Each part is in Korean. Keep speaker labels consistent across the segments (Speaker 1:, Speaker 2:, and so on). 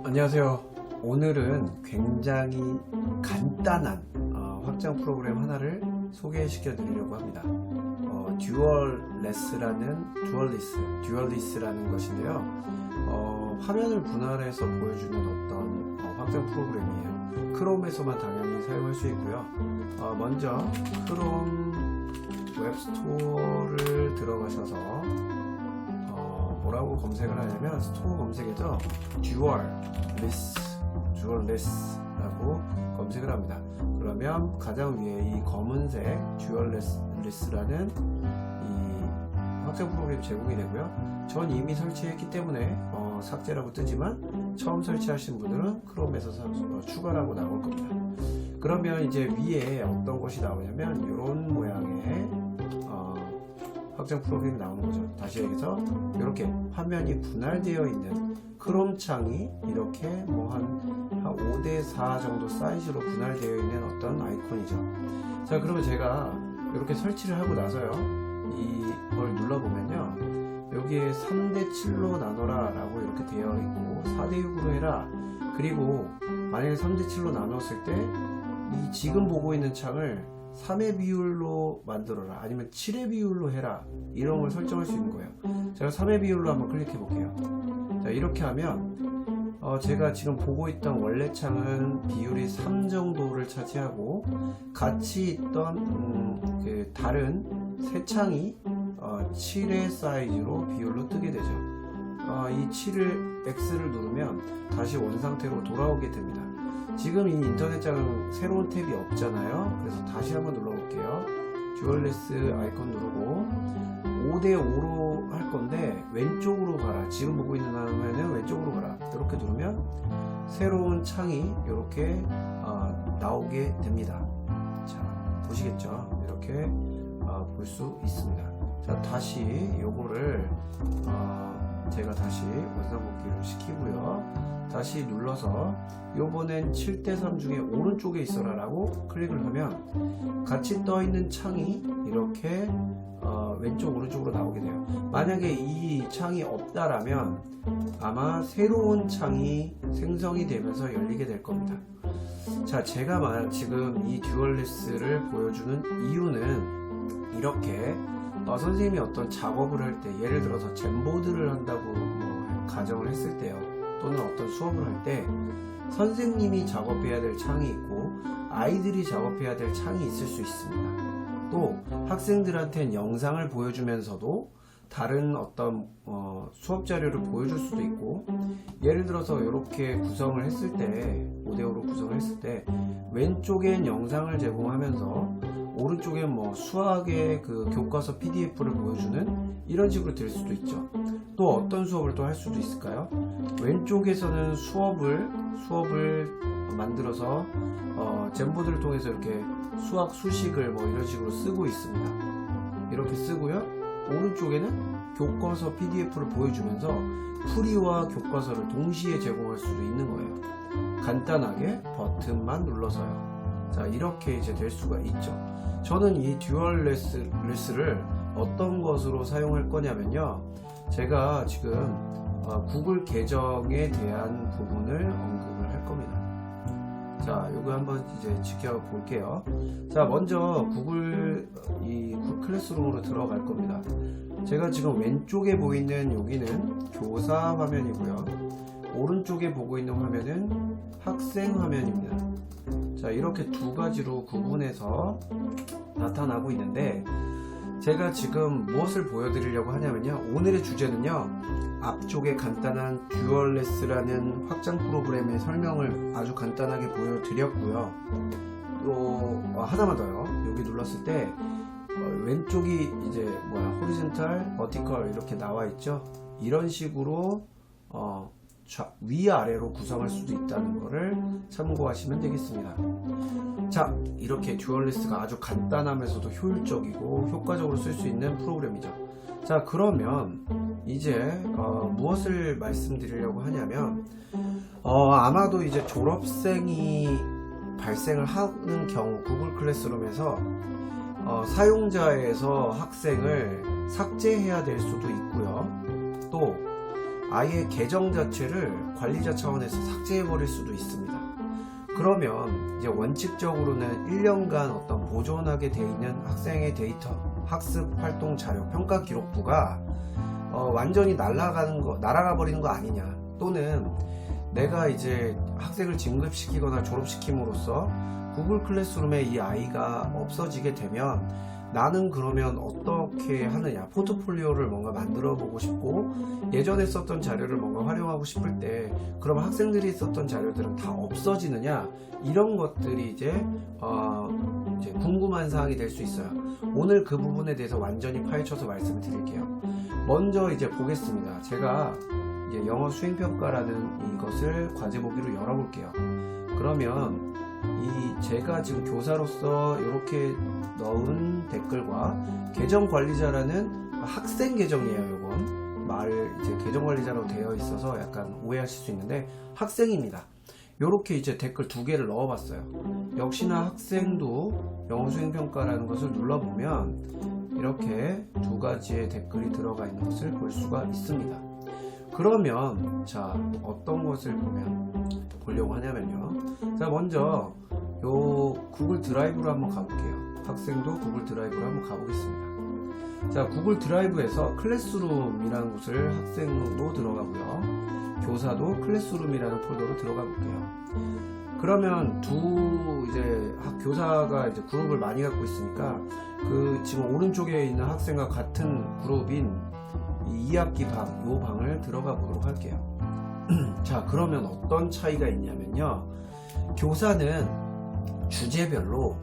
Speaker 1: 안녕하세요. 오늘은 굉장히 간단한 확장 프로그램 하나를 소개시켜 드리려고 합니다. 듀얼리스라는 것인데요. 화면을 분할해서 보여주는 어떤 확장 프로그램이에요. 크롬에서만 당연히 사용할 수 있고요. 먼저 크롬 웹스토어를 들어가셔서 뭐라고 검색을 하냐면 스토어 검색에서 듀얼리스라고 검색을 합니다. 그러면 가장 위에 이 검은색 듀얼리스라는 이 확장 프로그램 제공이 되고요. 전 이미 설치했기 때문에 삭제라고 뜨지만 처음 설치하신 분들은 크롬에서 추가라고 나올 겁니다. 그러면 이제 위에 어떤 것이 나오냐면 이런 모양의 확장 프로그램이 나오는 거죠. 다시 얘기해서 이렇게 화면이 분할되어 있는 크롬 창이 이렇게 뭐 한 5대4 정도 사이즈로 분할되어 있는 어떤 아이콘이죠. 자, 그러면 제가 이렇게 설치를 하고 나서요, 이걸 눌러보면요, 여기에 3대7로 나눠라 라고 이렇게 되어 있고 4대6으로 해라, 그리고 만약에 3대7로 나눴을 때 이 지금 보고 있는 창을 3의 비율로 만들어라, 아니면 7의 비율로 해라, 이런 걸 설정할 수 있는 거예요. 제가 3의 비율로 한번 클릭해 볼게요. 자, 이렇게 하면 제가 지금 보고 있던 원래 창은 비율이 3 정도를 차지하고 같이 있던 그 다른 새 창이 7의 사이즈로 비율로 뜨게 되죠. 이 7을 X를 누르면 다시 원상태로 돌아오게 됩니다. 지금 이 인터넷장은 새로운 탭이 없잖아요. 그래서 다시 한번 눌러볼게요. 듀얼리스 아이콘 누르고 5대5로 할 건데 왼쪽으로 가라, 지금 보고 있는 화면은 왼쪽으로 가라, 이렇게 누르면 새로운 창이 이렇게 나오게 됩니다. 자, 보시겠죠? 이렇게 볼 수 있습니다. 자, 다시 요거를 제가 다시 원상복귀를 시키고요. 다시 눌러서 요번엔 7대3 중에 오른쪽에 있어라 라고 클릭을 하면 같이 떠있는 창이 이렇게 왼쪽 오른쪽으로 나오게 돼요. 만약에 이 창이 없다라면 아마 새로운 창이 생성이 되면서 열리게 될 겁니다. 자, 제가 지금 이 듀얼리스를 보여주는 이유는 이렇게 선생님이 어떤 작업을 할 때, 예를 들어서 잼보드를 한다고 가정을 했을 때요, 또는 어떤 수업을 할 때 선생님이 작업해야 될 창이 있고 아이들이 작업해야 될 창이 있을 수 있습니다. 또 학생들한테는 영상을 보여주면서도 다른 어떤 수업 자료를 보여줄 수도 있고, 예를 들어서 이렇게 구성을 했을 때 5대5로 구성을 했을 때 왼쪽엔 영상을 제공하면서 오른쪽엔 뭐 수학의 그 교과서 PDF를 보여주는 이런 식으로 될 수도 있죠. 또 어떤 수업을 또 할 수도 있을까요? 왼쪽에서는 수업을 만들어서 잼보드를 통해서 이렇게 수학 수식을 뭐 이런 식으로 쓰고 있습니다. 이렇게 쓰고요. 오른쪽에는 교과서 PDF를 보여주면서 풀이와 교과서를 동시에 제공할 수도 있는 거예요. 간단하게 버튼만 눌러서요. 자, 이렇게 이제 될 수가 있죠. 저는 이 듀얼리스를 어떤 것으로 사용할 거냐면요, 제가 지금 구글 계정에 대한 부분을 언급을 할 겁니다. 자, 요거 한번 이제 지켜볼게요. 자, 먼저 구글 클래스룸으로 들어갈 겁니다. 제가 지금 왼쪽에 보이는 여기는 교사 화면이고요, 오른쪽에 보고 있는 화면은 학생 화면입니다. 자, 이렇게 두 가지로 구분해서 나타나고 있는데, 제가 지금 무엇을 보여드리려고 하냐면요, 오늘의 주제는요, 앞쪽에 간단한 듀얼리스라는 확장 프로그램의 설명을 아주 간단하게 보여드렸고요. 또 하나만 더요. 여기 눌렀을 때 왼쪽이 이제 호리존탈, 버티컬 이렇게 나와 있죠. 이런 식으로 위아래로 구성할 수도 있다는 것을 참고하시면 되겠습니다. 자, 이렇게 듀얼리스가 아주 간단하면서도 효율적이고 효과적으로 쓸 수 있는 프로그램이죠. 자, 그러면 이제 무엇을 말씀드리려고 하냐면 아마도 이제 졸업생이 발생을 하는 경우 구글 클래스룸에서 사용자에서 학생을 삭제해야 될 수도 있고요. 또 아예 계정 자체를 관리자 차원에서 삭제해 버릴 수도 있습니다. 그러면 이제 원칙적으로는 1년간 어떤 보존하게 돼 있는 학생의 데이터, 학습 활동 자료, 평가 기록부가 완전히 날아가 버리는 거 아니냐, 또는 내가 이제 학생을 진급시키거나 졸업시킴으로써 구글 클래스룸에 이 아이가 없어지게 되면 나는 그러면 어떻게 하느냐, 포트폴리오를 뭔가 만들어 보고 싶고 예전에 썼던 자료를 뭔가 활용하고 싶을 때 그럼 학생들이 썼던 자료들은 다 없어지느냐, 이런 것들이 이제 궁금한 사항이 될 수 있어요. 오늘 그 부분에 대해서 완전히 파헤쳐서 말씀을 드릴게요. 먼저 이제 보겠습니다. 제가 이제 영어 수행평가라는 이것을 과제 보기로 열어볼게요. 그러면 제가 지금 교사로서 이렇게 넣은 댓글과 계정 관리자라는 학생 계정이에요. 요건 이제 계정 관리자로 되어 있어서 약간 오해하실 수 있는데 학생입니다. 요렇게 이제 댓글 2개를 넣어봤어요. 역시나 학생도 영어 수행평가라는 것을 눌러보면 이렇게 2가지의 댓글이 들어가 있는 것을 볼 수가 있습니다. 그러면 자, 어떤 것을 보려고 하냐면요. 자, 먼저 요 구글 드라이브로 한번 가볼게요. 학생도 구글 드라이브로 한번 가보겠습니다. 자, 구글 드라이브에서 클래스룸이라는 곳을 학생으로 들어가고요. 교사도 클래스룸이라는 폴더로 들어가 볼게요. 그러면 이제 교사가 이제 그룹을 많이 갖고 있으니까 지금 오른쪽에 있는 학생과 같은 그룹인 이 2학기 요 방을 들어가 보도록 할게요. 자, 그러면 어떤 차이가 있냐면요. 교사는 주제별로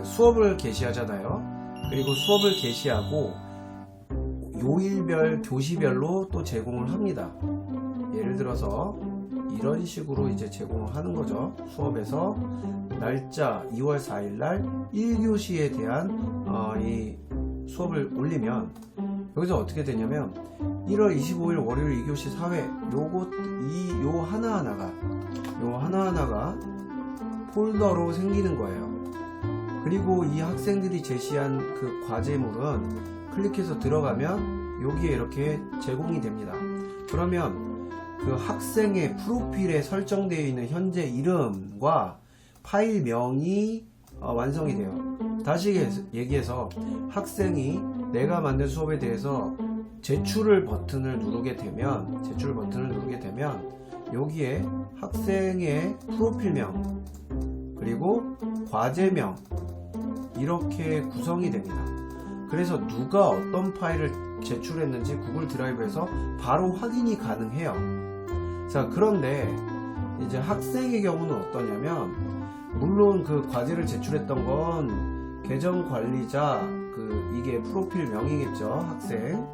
Speaker 1: 수업을 개시하잖아요. 그리고 수업을 개시하고 요일별, 교시별로 또 제공을 합니다. 예를 들어서 이런 식으로 이제 제공을 하는 거죠. 수업에서 날짜 2월 4일날 1교시에 대한 이 수업을 올리면 여기서 어떻게 되냐면 1월 25일 월요일 2교시 사회 요 하나하나가 폴더로 생기는 거예요. 그리고 이 학생들이 제시한 그 과제물은 클릭해서 들어가면 여기에 이렇게 제공이 됩니다. 그러면 그 학생의 프로필에 설정되어 있는 현재 이름과 파일명이 완성이 돼요. 다시 얘기해서 학생이 내가 만든 수업에 대해서 제출 버튼을 누르게 되면 여기에 학생의 프로필명 그리고 과제명 이렇게 구성이 됩니다. 그래서 누가 어떤 파일을 제출했는지 구글 드라이브에서 바로 확인이 가능해요. 자, 그런데 이제 학생의 경우는 어떠냐면, 물론 그 과제를 제출했던 건 계정 관리자 이게 프로필명이겠죠, 학생.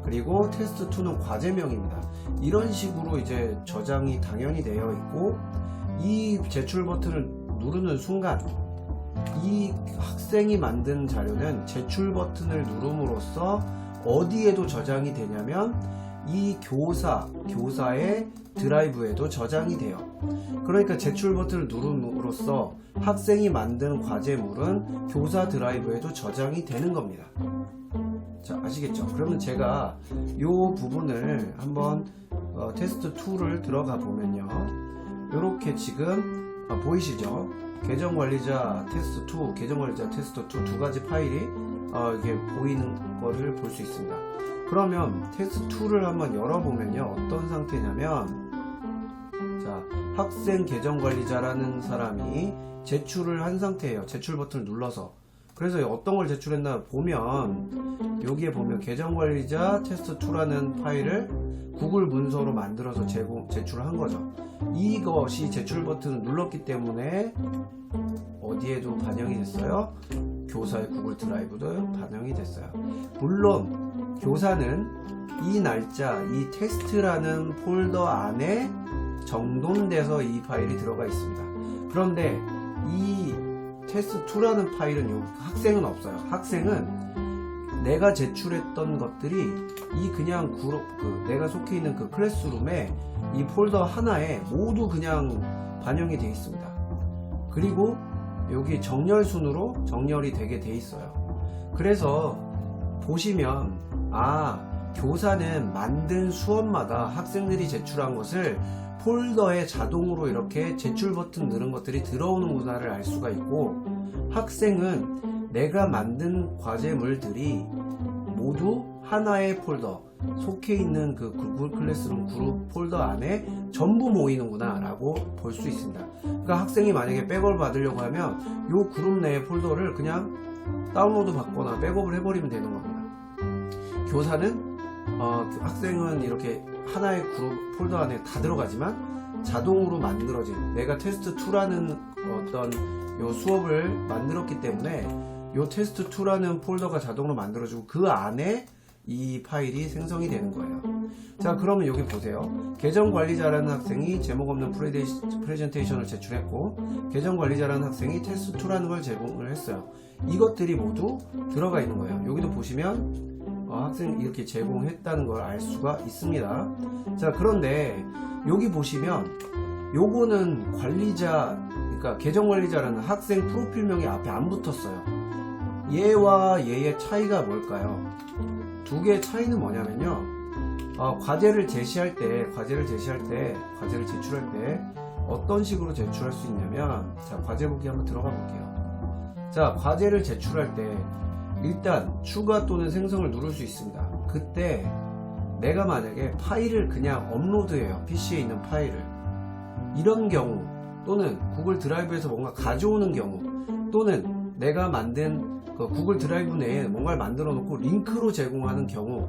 Speaker 1: 그리고 테스트2는 과제명입니다. 이런 식으로 이제 저장이 당연히 되어 있고, 이 제출 버튼을 누르는 순간 이 학생이 만든 자료는 제출 버튼을 누름으로써 어디에도 저장이 되냐면 이 교사의 드라이브에도 저장이 돼요. 그러니까 제출 버튼을 누름으로써 학생이 만든 과제물은 교사 드라이브에도 저장이 되는 겁니다. 자, 아시겠죠? 그러면 제가 이 부분을 한번 테스트 2를 들어가 보면요, 이렇게 지금 보이시죠? 계정관리자 테스트2, 계정관리자 테스트2 두 가지 파일이 이게 보이는 거를 볼 수 있습니다. 그러면 테스트2를 한번 열어보면요, 어떤 상태냐면, 자, 학생 계정관리자라는 사람이 제출을 한 상태예요. 제출 버튼을 눌러서. 그래서 어떤 걸 제출했나 보면, 여기에 보면 계정관리자 테스트2라는 파일을 구글 문서로 만들어서 제출을 한 거죠. 이것이 제출 버튼을 눌렀기 때문에 어디에도 반영이 됐어요? 교사의 구글 드라이브도 반영이 됐어요. 물론 교사는 이 날짜, 이 테스트라는 폴더 안에 정돈돼서 이 파일이 들어가 있습니다. 그런데 이 테스트2라는 파일은 여기 학생은 없어요. 학생은 내가 제출했던 것들이 이 그냥 그룹, 내가 속해 있는 그 클래스룸에 이 폴더 하나에 모두 그냥 반영이 되어 있습니다. 그리고 여기 정렬순으로 정렬이 되게 돼 있어요. 그래서 보시면 교사는 만든 수업마다 학생들이 제출한 것을 폴더에 자동으로 이렇게 제출 버튼 누른 것들이 들어오는구나를 알 수가 있고, 학생은 내가 만든 과제물들이 모두 하나의 폴더, 속해 있는 그 구글 클래스룸 그룹 폴더 안에 전부 모이는구나 라고 볼 수 있습니다. 그러니까 학생이 만약에 백업을 받으려고 하면 이 그룹 내의 폴더를 그냥 다운로드 받거나 백업을 해버리면 되는 겁니다. 교사는 학생은 이렇게 하나의 그룹 폴더 안에 다 들어가지만 자동으로 만들어진, 내가 테스트2라는 어떤 요 수업을 만들었기 때문에 요 테스트2라는 폴더가 자동으로 만들어지고 그 안에 이 파일이 생성이 되는 거예요. 자, 그러면 여기 보세요. 계정관리자라는 학생이 제목 없는 프레젠테이션을 제출했고, 계정관리자라는 학생이 테스트2라는 걸 제공을 했어요. 이것들이 모두 들어가 있는 거예요. 여기도 보시면 학생이 이렇게 제공했다는 걸 알 수가 있습니다. 자, 그런데 여기 보시면 요거는 관리자, 그러니까 계정관리자라는 학생 프로필명이 앞에 안 붙었어요. 얘와 얘의 차이가 뭘까요? 두 개의 차이는 뭐냐면요, 과제를 제출할 때 어떤 식으로 제출할 수 있냐면, 자, 과제 보기 한번 들어가 볼게요. 자, 과제를 제출할 때 일단 추가 또는 생성을 누를 수 있습니다. 그때 내가 만약에 파일을 그냥 업로드해요, PC에 있는 파일을. 이런 경우, 또는 구글 드라이브에서 뭔가 가져오는 경우, 또는 내가 만든 구글 드라이브 내에 뭔가를 만들어 놓고 링크로 제공하는 경우,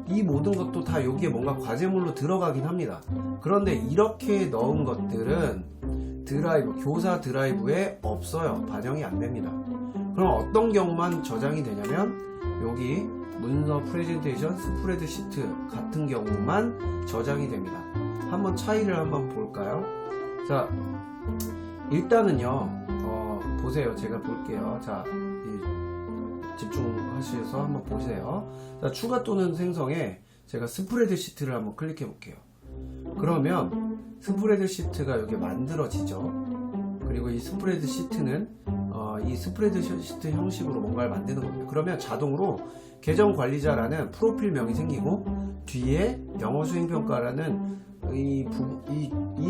Speaker 1: 이 모든 것도 다 여기에 뭔가 과제물로 들어가긴 합니다. 그런데 이렇게 넣은 것들은 드라이브, 교사 드라이브에 없어요. 반영이 안 됩니다. 그럼 어떤 경우만 저장이 되냐면, 여기 문서 프레젠테이션 스프레드시트 같은 경우만 저장이 됩니다. 한번 차이를 한번 볼까요? 자, 일단은요, 보세요. 제가 볼게요. 자, 집중하셔서 한번 보세요. 자, 추가 또는 생성에 제가 스프레드 시트를 한번 클릭해 볼게요. 그러면 스프레드 시트가 여기 만들어지죠. 그리고 이 스프레드 시트는 이 스프레드 시트 형식으로 뭔가를 만드는 겁니다. 그러면 자동으로 계정 관리자라는 프로필명이 생기고, 뒤에 영어 수행평가라는 이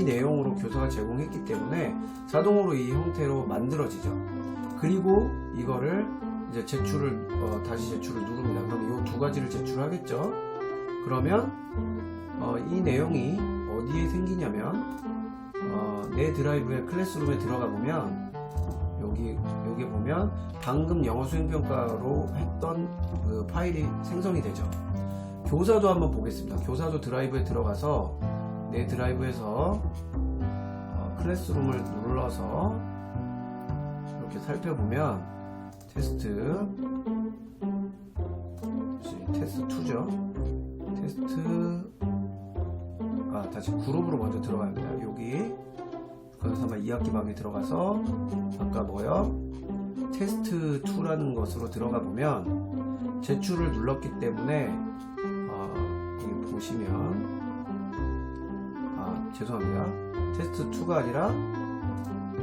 Speaker 1: 내용으로 교사가 제공했기 때문에 자동으로 이 형태로 만들어지죠. 그리고 이거를 이제 다시 제출을 누릅니다. 그럼 이 두 가지를 제출하겠죠. 그러면 이 내용이 어디에 생기냐면, 내 드라이브의 클래스룸에 들어가 보면 여기 보면 방금 영어 수행평가로 했던 그 파일이 생성이 되죠. 교사도 한번 보겠습니다. 교사도 드라이브에 들어가서 내 드라이브에서 클래스룸을 눌러서 이렇게 살펴보면 테스트2죠. 다시 그룹으로 먼저 들어갑니다. 여기 그래서 2학기 방에 들어가서 아까 뭐요? 테스트2라는 것으로 들어가 보면 제출을 눌렀기 때문에 여기 보시면 죄송합니다. 테스트2가 아니라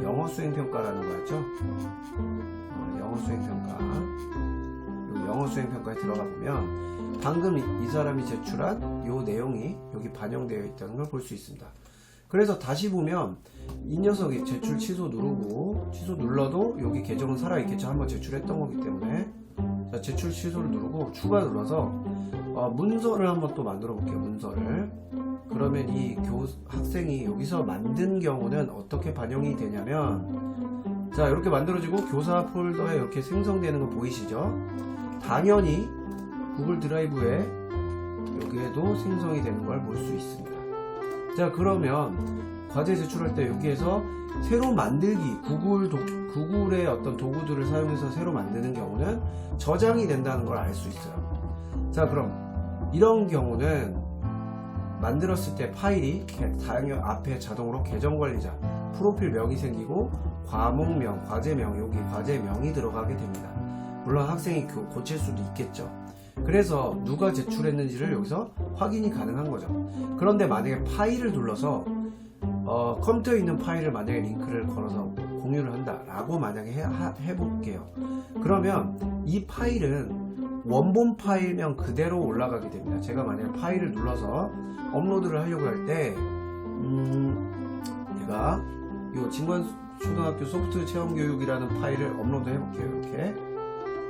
Speaker 1: 영어 수행평가라는 거였죠. 영어 수행평가. 여기 영어 수행평가에 들어가 보면 방금 이 사람이 제출한 요 내용이 여기 반영되어 있다는 걸 볼 수 있습니다. 그래서 다시 보면 이 녀석이 제출 취소 누르고, 취소 눌러도 여기 계정은 살아있겠죠. 한번 제출했던 거기 때문에. 자, 제출 취소를 누르고 추가 눌러서 문서를 한번 또 만들어 볼게요. 문서를. 그러면 이 학생이 여기서 만든 경우는 어떻게 반영이 되냐면, 자, 이렇게 만들어지고 교사 폴더에 이렇게 생성되는 거 보이시죠? 당연히 구글 드라이브에 여기에도 생성이 되는 걸 볼 수 있습니다. 자, 그러면 과제 제출할 때 여기에서 새로 만들기, 구글의 어떤 도구들을 사용해서 새로 만드는 경우는 저장이 된다는 걸 알 수 있어요. 자, 그럼 이런 경우는 만들었을 때 파일이 당연 앞에 자동으로 계정관리자 프로필명이 생기고, 과목명, 과제명, 여기 과제명이 들어가게 됩니다. 물론 학생이 고칠 수도 있겠죠. 그래서 누가 제출했는지를 여기서 확인이 가능한 거죠. 그런데 만약에 파일을 눌러서 컴퓨터에 있는 파일을 만약에 링크를 걸어서 공유를 한다 라고 만약에 해볼게요. 그러면 이 파일은 원본 파일명 그대로 올라가게 됩니다. 제가 만약 파일을 눌러서 업로드를 하려고 할 때 제가 이 진관초등학교 소프트 체험교육이라는 파일을 업로드 해볼게요. 이렇게.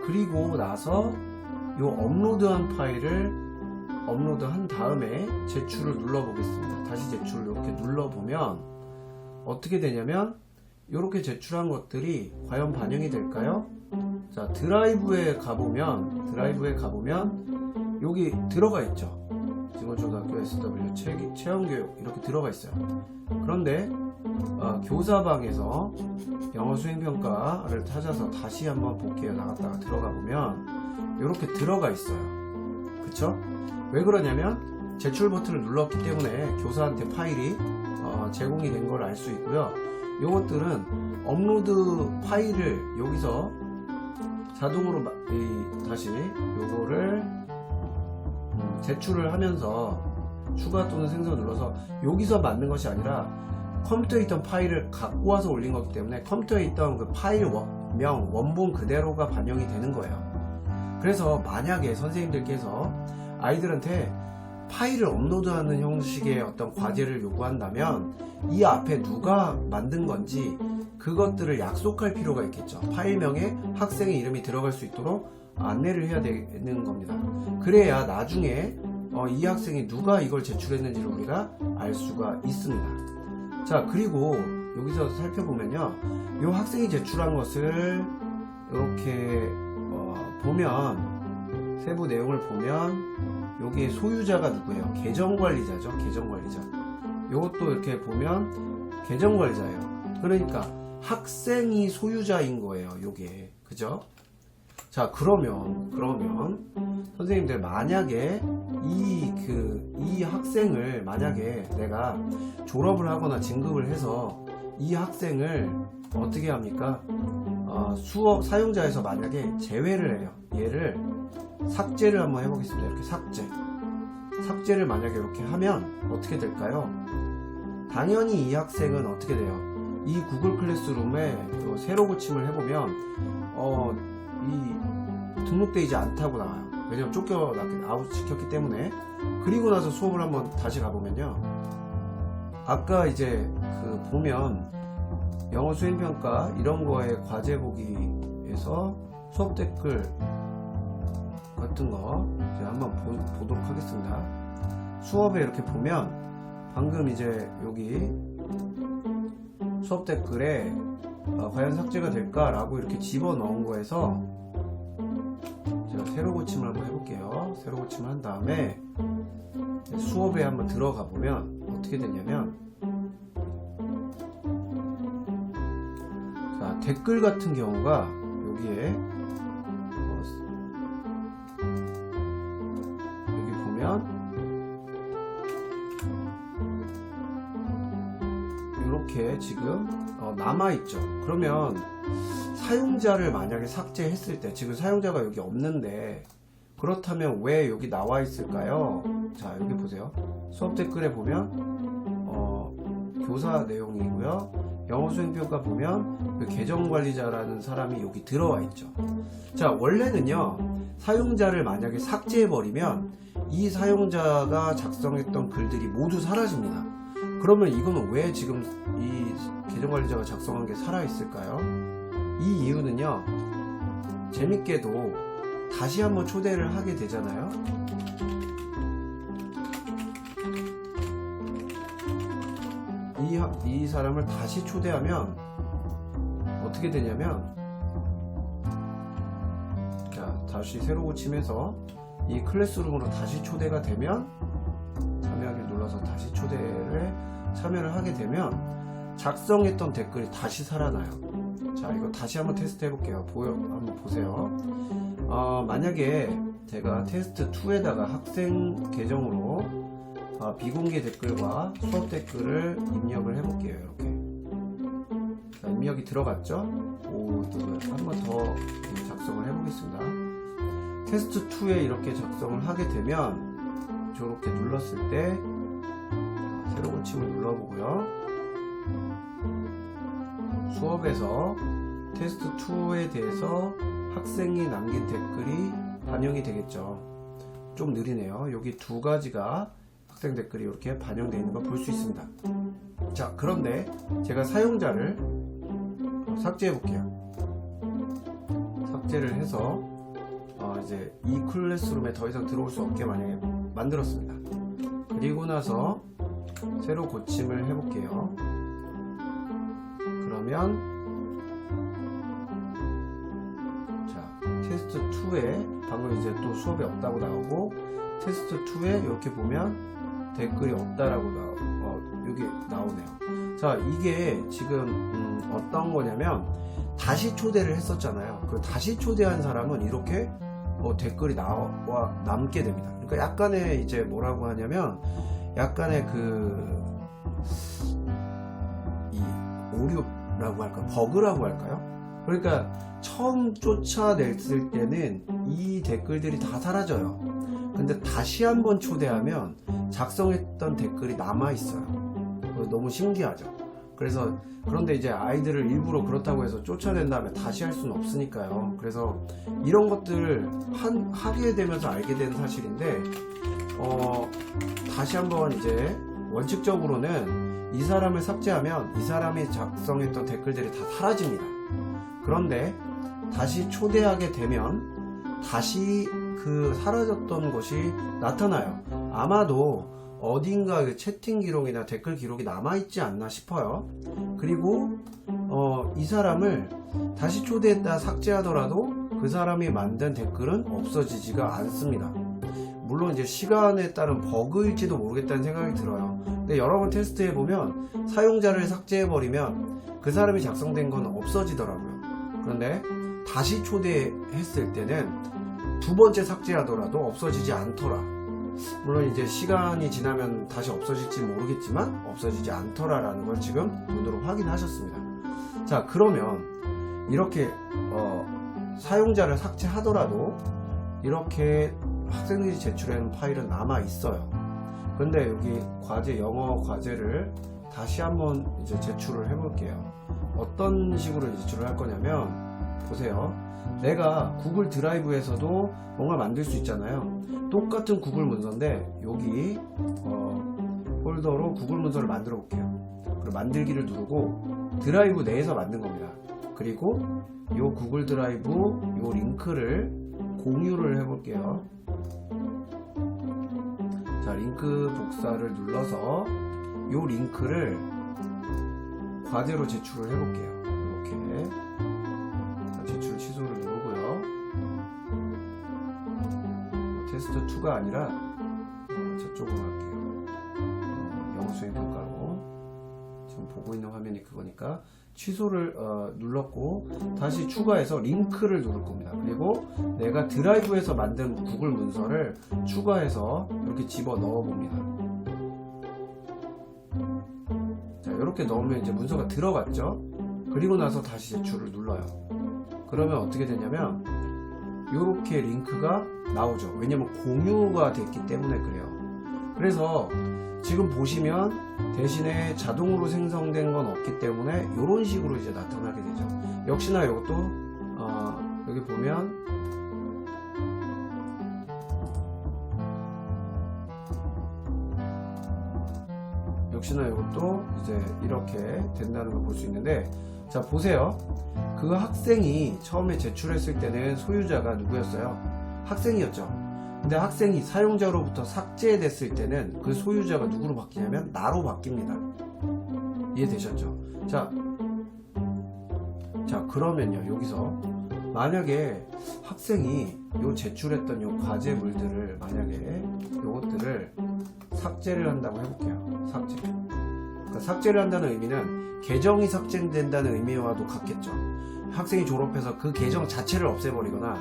Speaker 1: 그리고 나서 이 업로드한 파일을 업로드한 다음에 제출을 눌러보겠습니다. 다시 제출을 이렇게 눌러보면 어떻게 되냐면 이렇게 제출한 것들이 과연 반영이 될까요? 자, 드라이브에 가보면 여기 들어가 있죠. 진관초등학교 SW 체험교육 이렇게 들어가 있어요. 그런데 교사방에서 영어 수행평가를 찾아서 다시 한번 볼게요. 나갔다가 들어가 보면 이렇게 들어가 있어요. 그쵸? 왜 그러냐면 제출 버튼을 눌렀기 때문에 교사한테 파일이 제공이 된 걸 알 수 있고요. 요것들은 업로드 파일을 여기서 자동으로 다시 요거를 제출을 하면서 추가 또는 생성을 눌러서 여기서 만든 것이 아니라 컴퓨터에 있던 파일을 갖고 와서 올린 거기 때문에 컴퓨터에 있던 그 파일명 원본 그대로가 반영이 되는 거예요. 그래서 만약에 선생님들께서 아이들한테 파일을 업로드하는 형식의 어떤 과제를 요구한다면 이 앞에 누가 만든 건지 그것들을 약속할 필요가 있겠죠. 파일명에 학생의 이름이 들어갈 수 있도록 안내를 해야 되는 겁니다. 그래야 나중에 이 학생이 누가 이걸 제출했는지를 우리가 알 수가 있습니다. 자, 그리고 여기서 살펴보면요, 이 학생이 제출한 것을 이렇게 보면 세부 내용을 보면 여기에 소유자가 누구예요? 계정관리자죠. 계정관리자. 이것도 이렇게 보면 계정관리자예요. 그러니까 학생이 소유자인 거예요. 요게. 그죠? 자, 그러면 선생님들 만약에 이 학생을 만약에 내가 졸업을 하거나 진급을 해서 이 학생을 어떻게 합니까? 수업 사용자에서 만약에 제외를 해요. 얘를 삭제를 한번 해보겠습니다. 이렇게 삭제를 만약에 이렇게 하면 어떻게 될까요? 당연히 이 학생은 어떻게 돼요? 이 구글 클래스룸에 새로 고침을 해보면 이 등록되지 않다고 나와요. 왜냐면 아웃 시켰기 때문에. 그리고 나서 수업을 한번 다시 가보면요, 아까 이제 보면 영어 수행평가 이런 거에 과제 보기에서 수업 댓글 같은 거 이제 한번 보도록 하겠습니다. 수업에 이렇게 보면 방금 이제 여기 수업 댓글에 과연 삭제가 될까 라고 이렇게 집어 넣은 거에서 제가 새로 고침을 한번 해볼게요. 새로 고침을 한 다음에 수업에 한번 들어가 보면 어떻게 되냐면, 자, 댓글 같은 경우가 여기에 여기 보면 이렇게 지금 남아있죠. 그러면 사용자를 만약에 삭제했을 때, 지금 사용자가 여기 없는데 그렇다면 왜 여기 나와 있을까요? 자, 여기 보세요. 수업 댓글에 보면 교사 내용이고요, 영어 수행평가 보면 그 계정관리자라는 사람이 여기 들어와 있죠. 자, 원래는요, 사용자를 만약에 삭제해버리면 이 사용자가 작성했던 글들이 모두 사라집니다. 그러면 이거는 왜 지금 이 계정관리자가 작성한 게 살아있을까요? 이 이유는요, 재밌게도 다시 한번 초대를 하게 되잖아요. 이 사람을 다시 초대하면 어떻게 되냐면, 자, 다시 새로 고침해서 이 클래스룸으로 다시 초대가 되면, 참여하기 눌러서 다시 참여를 하게 되면 작성했던 댓글이 다시 살아나요. 자, 이거 다시 한번 테스트 해볼게요. 한번 보세요. 만약에 제가 테스트 2에다가 학생 계정으로 비공개 댓글과 수업 댓글을 입력을 해볼게요. 이렇게. 자, 입력이 들어갔죠? 한 번 더 작성을 해보겠습니다. 테스트 2에 이렇게 작성을 하게 되면 저렇게 눌렀을 때 새로 고침을 눌러보고요, 수업에서 테스트 2에 대해서 학생이 남긴 댓글이 반영이 되겠죠. 좀 느리네요. 여기 두 가지가 학생 댓글이 이렇게 반영되어 있는 걸 볼 수 있습니다. 자, 그런데 제가 사용자를 삭제해 볼게요. 삭제를 해서 이제 이 클래스룸에 더 이상 들어올 수 없게 만약에 만들었습니다. 그리고 나서 새로 고침을 해 볼게요. 그러면 자, 테스트 2에 방금 이제 또 수업이 없다고 나오고, 테스트 2에 이렇게 보면 댓글이 없다라고 여기 나오네요. 자, 이게 지금 어떤 거냐면 다시 초대를 했었잖아요. 그 다시 초대한 사람은 이렇게 댓글이 남게 됩니다. 그러니까 약간의 이제 뭐라고 하냐면 약간의 이 오류라고 할까, 버그라고 할까요? 그러니까 처음 쫓아냈을 때는 이 댓글들이 다 사라져요. 근데 다시 한번 초대하면 작성했던 댓글이 남아 있어요. 너무 신기하죠. 그래서 그런데 이제 아이들을 일부러 그렇다고 해서 쫓아낸 다음에 다시 할 수는 없으니까요. 그래서 이런 것들을 하게 되면서 알게 된 사실인데, 다시 한번 이제 원칙적으로는 이 사람을 삭제하면 이 사람이 작성했던 댓글들이 다 사라집니다. 그런데 다시 초대하게 되면 다시 그 사라졌던 것이 나타나요. 아마도 어딘가 그 채팅 기록이나 댓글 기록이 남아있지 않나 싶어요. 그리고 이 사람을 다시 초대했다 삭제하더라도 그 사람이 만든 댓글은 없어지지가 않습니다. 물론 이제 시간에 따른 버그일지도 모르겠다는 생각이 들어요. 근데 여러 번 테스트해 보면 사용자를 삭제해 버리면 그 사람이 작성된 건 없어지더라고요. 그런데 다시 초대했을 때는 두 번째 삭제하더라도 없어지지 않더라. 물론 이제 시간이 지나면 다시 없어질지 모르겠지만 없어지지 않더라라는 걸 지금 눈으로 확인하셨습니다. 자, 그러면 이렇게 사용자를 삭제하더라도 이렇게 학생들이 제출한 파일은 남아 있어요. 근데 여기 과제, 영어 과제를 다시 한번 이제 제출을 해 볼게요. 어떤 식으로 제출을 할 거냐면, 보세요. 내가 구글 드라이브에서도 뭔가 만들 수 있잖아요. 똑같은 구글 문서인데 여기 폴더로 구글 문서를 만들어 볼게요. 그리고 만들기를 누르고 드라이브 내에서 만든 겁니다. 그리고 이 구글 드라이브 이 링크를 공유를 해 볼게요. 자, 링크 복사를 눌러서 이 링크를 과제로 제출을 해 볼게요. 이렇게 제출 취소를 누르고요. 테스트 2가 아니라 저쪽으로 할게요. 영어 수행 평가로 지금 보고 있는 화면이 그거니까 취소를 눌렀고 다시 추가해서 링크를 누를 겁니다. 그리고 내가 드라이브에서 만든 구글 문서를 추가해서 이렇게 집어 넣어 봅니다. 자, 이렇게 넣으면 이제 문서가 들어갔죠. 그리고 나서 다시 제출을 눌러요. 그러면 어떻게 되냐면 이렇게 링크가 나오죠. 왜냐면 공유가 됐기 때문에 그래요. 그래서 지금 보시면 대신에 자동으로 생성된 건 없기 때문에 이런 식으로 이제 나타나게 되죠. 역시나 이것도 여기 보면 역시나 이것도 이제 이렇게 된다는 걸 볼 수 있는데, 자, 보세요. 그 학생이 처음에 제출했을 때는 소유자가 누구였어요? 학생이었죠. 근데 학생이 사용자로부터 삭제됐을 때는 그 소유자가 누구로 바뀌냐면 나로 바뀝니다. 이해되셨죠? 자, 그러면요, 여기서 만약에 학생이 요 제출했던 요 과제물들을 만약에 요것들을 삭제를 한다고 해볼게요. 삭제. 그러니까 삭제를 한다는 의미는 계정이 삭제된다는 의미와도 같겠죠. 학생이 졸업해서 그 계정 자체를 없애버리거나,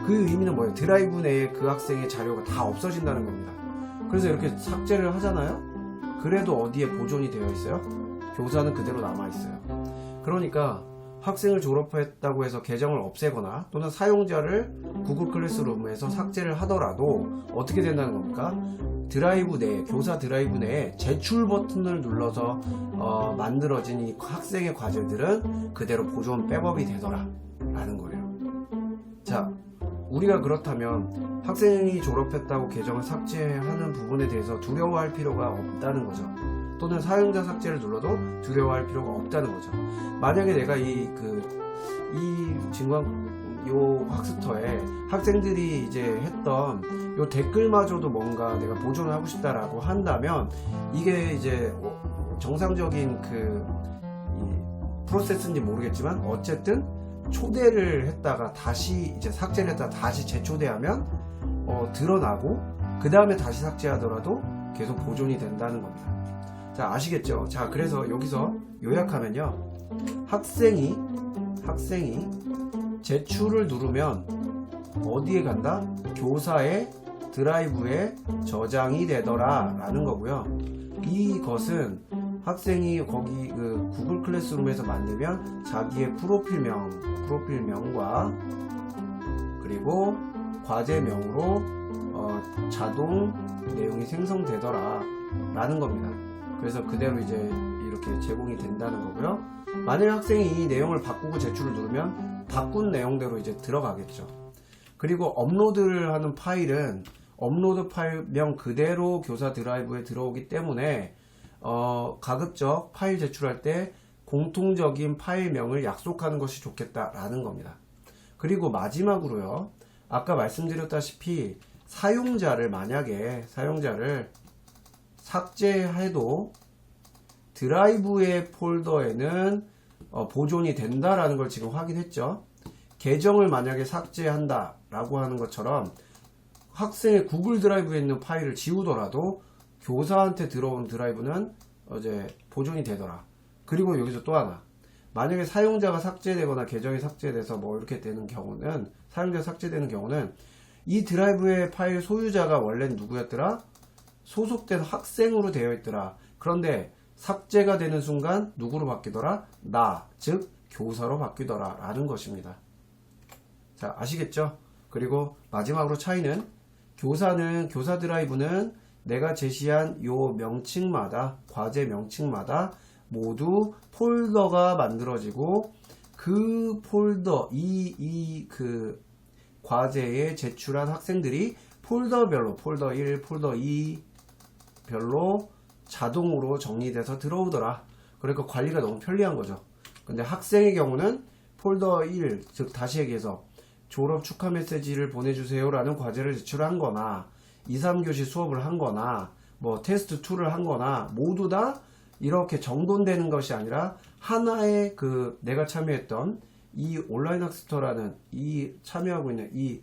Speaker 1: 그 의미는 뭐예요? 드라이브 내에 그 학생의 자료가 다 없어진다는 겁니다. 그래서 이렇게 삭제를 하잖아요. 그래도 어디에 보존이 되어 있어요? 교사는 그대로 남아 있어요. 그러니까 학생을 졸업했다고 해서 계정을 없애거나 또는 사용자를 구글 클래스룸에서 삭제를 하더라도 어떻게 된다는 겁니까? 드라이브 내에, 교사 드라이브 내에 제출 버튼을 눌러서 만들어진 이 학생의 과제들은 그대로 보존 백업이 되더라 라는 거예요. 자, 우리가 그렇다면 학생이 졸업했다고 계정을 삭제하는 부분에 대해서 두려워할 필요가 없다는 거죠. 또는 사용자 삭제를 눌러도 두려워할 필요가 없다는 거죠. 만약에 내가 이 요 학스터에 학생들이 이제 했던 요 댓글마저도 뭔가 내가 보존을 하고 싶다라고 한다면 이게 이제 정상적인 이 프로세스인지 모르겠지만 어쨌든 초대를 했다가 다시 이제 삭제를 했다가 다시 재초대하면 드러나고 그 다음에 다시 삭제하더라도 계속 보존이 된다는 겁니다. 자, 아시겠죠? 자, 그래서 여기서 요약하면요, 학생이 제출을 누르면 어디에 간다? 교사의 드라이브에 저장이 되더라 라는 거고요. 이것은 학생이 거기 그 구글 클래스룸에서 만들면 자기의 프로필명과 그리고 과제명으로 자동 내용이 생성되더라 라는 겁니다. 그래서 그대로 이제 이렇게 제공이 된다는 거고요. 만약 학생이 이 내용을 바꾸고 제출을 누르면 바꾼 내용대로 이제 들어가겠죠. 그리고 업로드를 하는 파일은 업로드 파일명 그대로 교사 드라이브에 들어오기 때문에 가급적 파일 제출할 때 공통적인 파일명을 약속하는 것이 좋겠다라는 겁니다. 그리고 마지막으로요, 아까 말씀드렸다시피 만약에 사용자를 삭제해도 드라이브의 폴더에는 보존이 된다라는 걸 지금 확인했죠. 계정을 만약에 삭제한다 라고 하는 것처럼 학생의 구글 드라이브에 있는 파일을 지우더라도 교사한테 들어온 드라이브는 이제 보존이 되더라. 그리고 여기서 또 하나, 만약에 사용자가 삭제되거나 계정이 삭제돼서 뭐 이렇게 되는 경우는, 사용자가 삭제되는 경우는 이 드라이브의 파일 소유자가 원래는 누구였더라? 소속된 학생으로 되어 있더라. 그런데 삭제가 되는 순간 누구로 바뀌더라? 즉 교사로 바뀌더라 라는 것입니다. 자, 아시겠죠? 그리고 마지막으로 차이는, 교사 드라이브는 내가 제시한 요 명칭마다, 과제 명칭마다 모두 폴더가 만들어지고 그 폴더, 그 과제에 제출한 학생들이 폴더별로, 폴더 1, 폴더 2 별로 자동으로 정리돼서 들어오더라. 그러니까 관리가 너무 편리한 거죠. 근데 학생의 경우는 폴더 1, 즉 다시 얘기해서 졸업 축하 메시지를 보내주세요 라는 과제를 제출한 거나 2, 3교시 수업을 한 거나 뭐 테스트 2를 한 거나 모두 다 이렇게 정돈되는 것이 아니라 하나의 내가 참여했던 이 온라인 학스터라는 이 참여하고 있는 이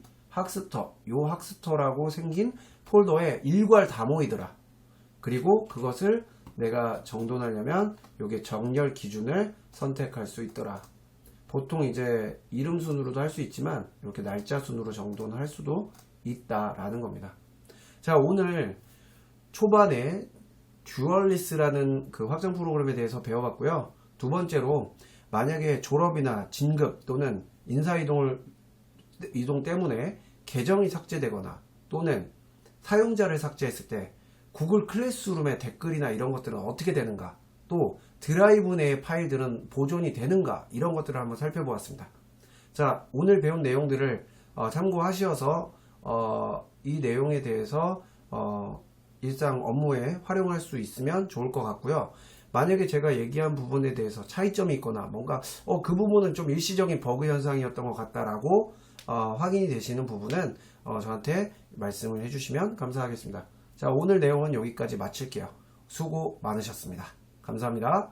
Speaker 1: 요 학스터라고 생긴 폴더에 일괄 다 모이더라. 그리고 그것을 내가 정돈하려면 요게 정렬 기준을 선택할 수 있더라. 보통 이제 이름 순으로도 할 수 있지만 이렇게 날짜 순으로 정돈할 수도 있다라는 겁니다. 자, 오늘 초반에 듀얼리스라는 그 확장 프로그램에 대해서 배워봤고요. 두 번째로, 만약에 졸업이나 진급 또는 이동 때문에 계정이 삭제되거나 또는 사용자를 삭제했을 때 구글 클래스룸의 댓글이나 이런 것들은 어떻게 되는가, 또 드라이브 내의 파일들은 보존이 되는가, 이런 것들을 한번 살펴보았습니다. 자, 오늘 배운 내용들을 참고하셔서 이 내용에 대해서 일상 업무에 활용할 수 있으면 좋을 것 같고요. 만약에 제가 얘기한 부분에 대해서 차이점이 있거나 뭔가 그 부분은 좀 일시적인 버그 현상이었던 것 같다라고 확인이 되시는 부분은 저한테 말씀을 해주시면 감사하겠습니다. 자, 오늘 내용은 여기까지 마칠게요. 수고 많으셨습니다. 감사합니다.